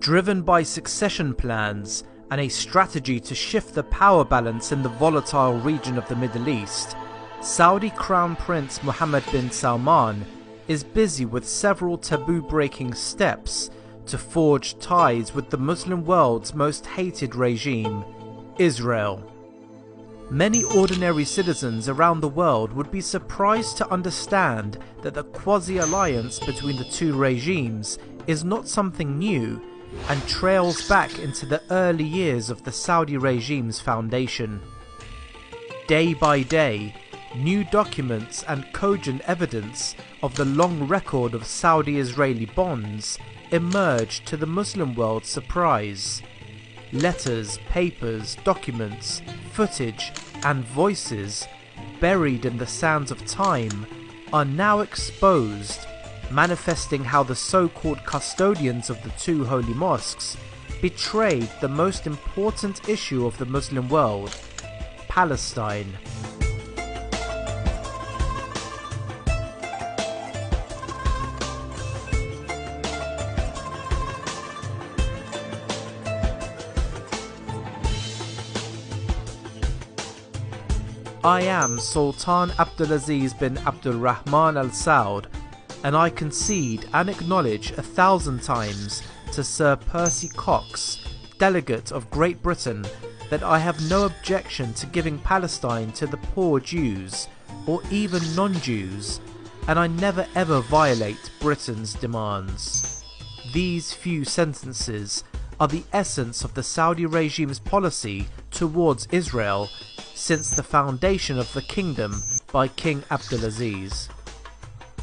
Driven by succession plans and a strategy to shift the power balance in the volatile region of the Middle East, Saudi Crown Prince Mohammed bin Salman is busy with several taboo-breaking steps to forge ties with the Muslim world's most hated regime, Israel. Many ordinary citizens around the world would be surprised to understand that the quasi-alliance between the two regimes is not something new and trails back into the early years of the Saudi regime's foundation. Day by day, new documents and cogent evidence of the long record of Saudi-Israeli bonds emerged to the Muslim world's surprise. Letters, papers, documents, footage, and voices buried in the sands of time are now exposed, manifesting how the so-called custodians of the two holy mosques betrayed the most important issue of the Muslim world, Palestine. I am Sultan Abdulaziz bin Abdul Rahman Al Saud, and I concede and acknowledge 1,000 times to Sir Percy Cox, delegate of Great Britain, that I have no objection to giving Palestine to the poor Jews, or even non-Jews, and I never ever violate Britain's demands. These few sentences are the essence of the Saudi regime's policy towards Israel since the foundation of the kingdom by King Abdulaziz.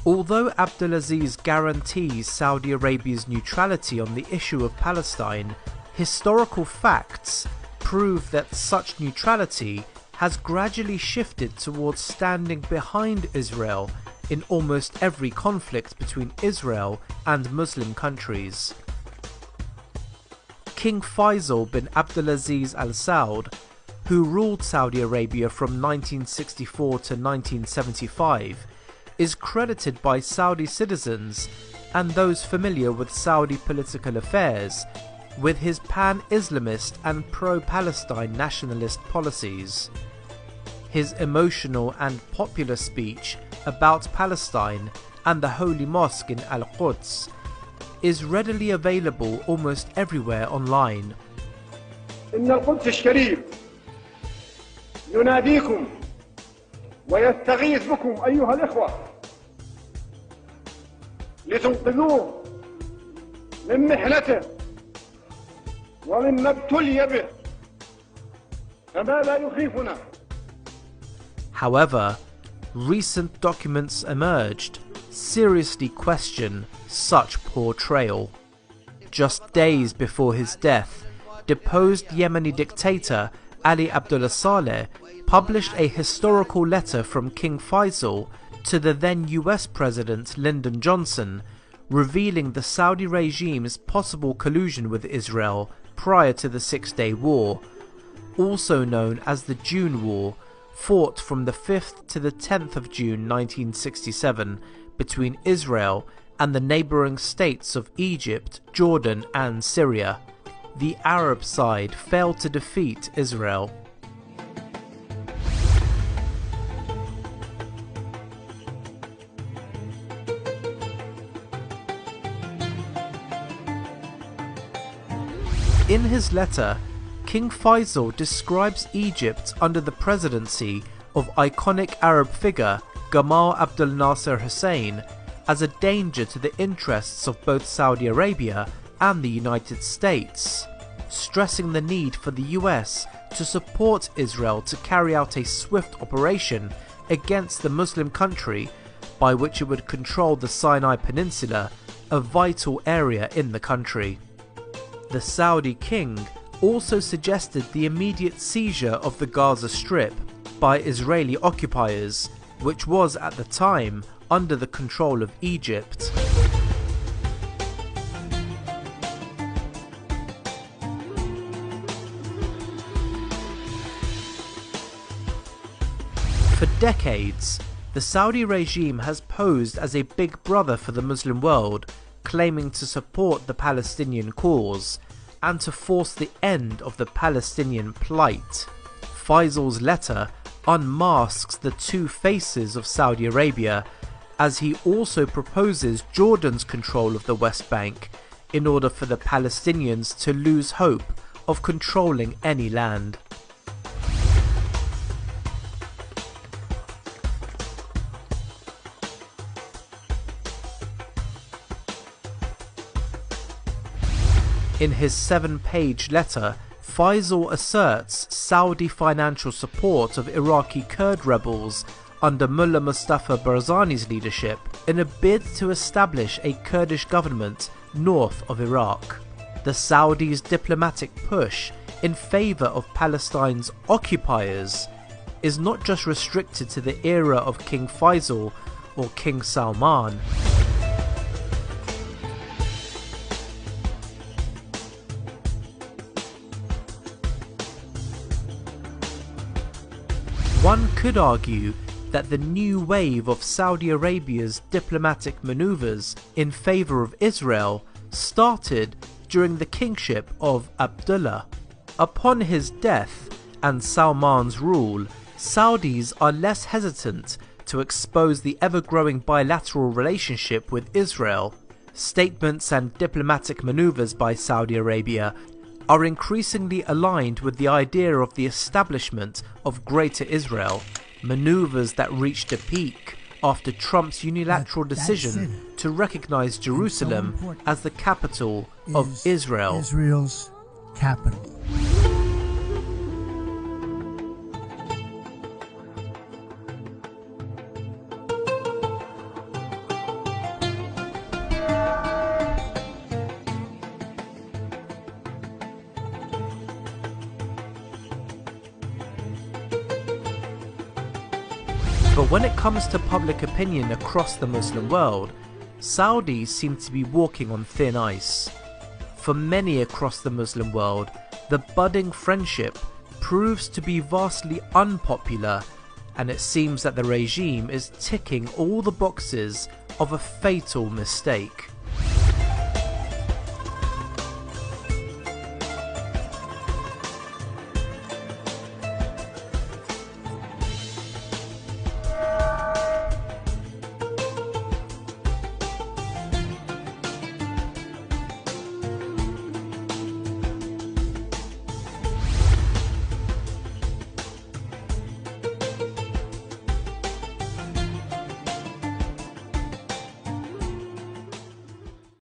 Although Abdulaziz guarantees Saudi Arabia's neutrality on the issue of Palestine, historical facts prove that such neutrality has gradually shifted towards standing behind Israel in almost every conflict between Israel and Muslim countries. King Faisal bin Abdulaziz Al Saud, who ruled Saudi Arabia from 1964 to 1975, is credited by Saudi citizens and those familiar with Saudi political affairs with his pan-Islamist and pro-Palestine nationalist policies. His emotional and popular speech about Palestine and the Holy Mosque in Al-Quds is readily available almost everywhere online. إن القدس الشريف يناديكم ويستغيث بكم أيها الإخوة لتنقذوه من محنته ومما ابتلي به فما لا يخيفنا. However, recent documents emerged seriously question such portrayal. Just days before his death, deposed Yemeni dictator Ali Abdullah Saleh published a historical letter from King Faisal to the then US President Lyndon Johnson, revealing the Saudi regime's possible collusion with Israel prior to the Six-Day War, also known as the June War, fought from the 5th to the 10th of June 1967 between Israel and the neighbouring states of Egypt, Jordan and Syria. The Arab side failed to defeat Israel. In his letter, King Faisal describes Egypt under the presidency of iconic Arab figure Gamal Abdel Nasser Hussein as a danger to the interests of both Saudi Arabia and the United States, stressing the need for the US to support Israel to carry out a swift operation against the Muslim country by which it would control the Sinai Peninsula, a vital area in the country. The Saudi king also suggested the immediate seizure of the Gaza Strip by Israeli occupiers, which was at the time under the control of Egypt. For decades, the Saudi regime has posed as a big brother for the Muslim world, claiming to support the Palestinian cause and to force the end of the Palestinian plight. Faisal's letter unmasks the two faces of Saudi Arabia, as he also proposes Jordan's control of the West Bank in order for the Palestinians to lose hope of controlling any land. In his 7-page letter, Faisal asserts Saudi financial support of Iraqi Kurd rebels under Mullah Mustafa Barzani's leadership in a bid to establish a Kurdish government north of Iraq. The Saudis' diplomatic push in favour of Palestine's occupiers is not just restricted to the era of King Faisal or King Salman. One could argue that the new wave of Saudi Arabia's diplomatic maneuvers in favour of Israel started during the kingship of Abdullah. Upon his death and Salman's rule, Saudis are less hesitant to expose the ever-growing bilateral relationship with Israel. Statements and diplomatic maneuvers by Saudi Arabia are increasingly aligned with the idea of the establishment of Greater Israel, maneuvers that reached a peak after Trump's unilateral decision to recognize Jerusalem as the capital of Israel. Israel's capital. But when it comes to public opinion across the Muslim world, Saudis seem to be walking on thin ice. For many across the Muslim world, the budding friendship proves to be vastly unpopular, and it seems that the regime is ticking all the boxes of a fatal mistake.